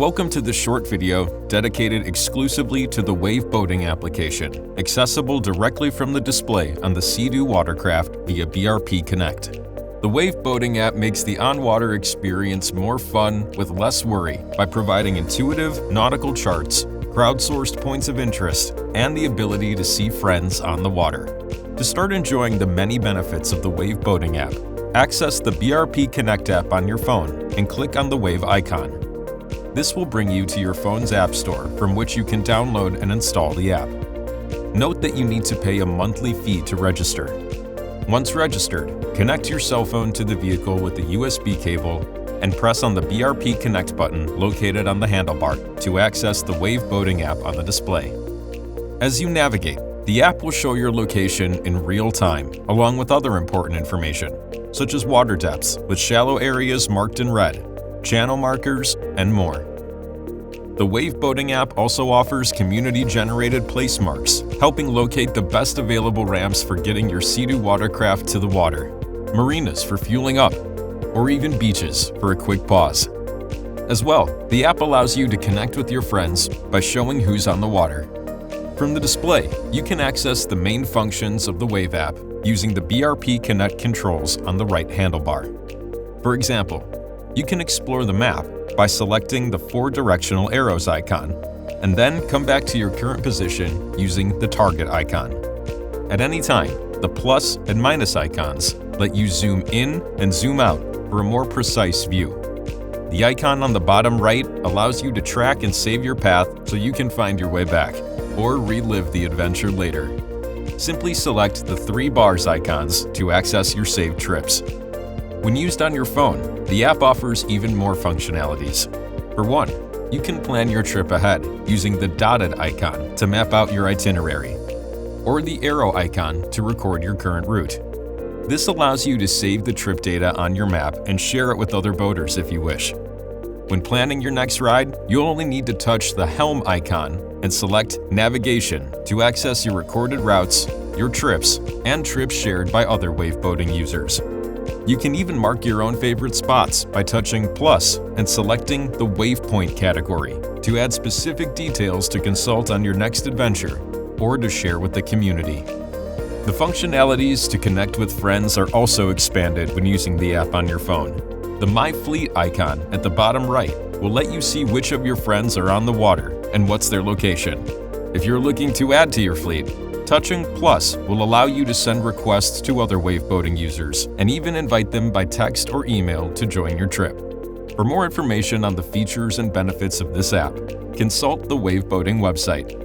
Welcome to this short video dedicated exclusively to the Wavve Boating application, accessible directly from the display on the Sea-Doo watercraft via BRP Connect. The Wavve Boating app makes the on-water experience more fun with less worry by providing intuitive nautical charts, crowdsourced points of interest, and the ability to see friends on the water. To start enjoying the many benefits of the Wavve Boating app, access the BRP Connect app on your phone and click on the Wavve icon. This will bring you to your phone's app store, from which you can download and install the app. Note that you need to pay a monthly fee to register. Once registered, connect your cell phone to the vehicle with a USB cable and press on the BRP Connect button located on the handlebar to access the Wavve Boating app on the display. As you navigate, the app will show your location in real time, along with other important information, such as water depths with shallow areas marked in red, channel markers, and more. The Wavve Boating app also offers community-generated place marks, helping locate the best available ramps for getting your Sea-Doo watercraft to the water, marinas for fueling up, or even beaches for a quick pause. As well, the app allows you to connect with your friends by showing who's on the water. From the display, you can access the main functions of the Wavve app using the BRP Connect controls on the right handlebar. For example, you can explore the map by selecting the 4 directional arrows icon, and then come back to your current position using the target icon. At any time, the plus and minus icons let you zoom in and zoom out for a more precise view. The icon on the bottom right allows you to track and save your path so you can find your way back, or relive the adventure later. Simply select the 3 bars icons to access your saved trips. When used on your phone, the app offers even more functionalities. For one, you can plan your trip ahead using the dotted icon to map out your itinerary, or the arrow icon to record your current route. This allows you to save the trip data on your map and share it with other boaters if you wish. When planning your next ride, you'll only need to touch the helm icon and select Navigation to access your recorded routes, your trips, and trips shared by other Wavve Boating users. You can even mark your own favorite spots by touching plus and selecting the Waypoint category to add specific details to consult on your next adventure or to share with the community. The functionalities to connect with friends are also expanded when using the app on your phone. The My Fleet icon at the bottom right will let you see which of your friends are on the water and what's their location. If you're looking to add to your fleet, touching plus will allow you to send requests to other Wavve Boating users and even invite them by text or email to join your trip. For more information on the features and benefits of this app, consult the Wavve Boating website.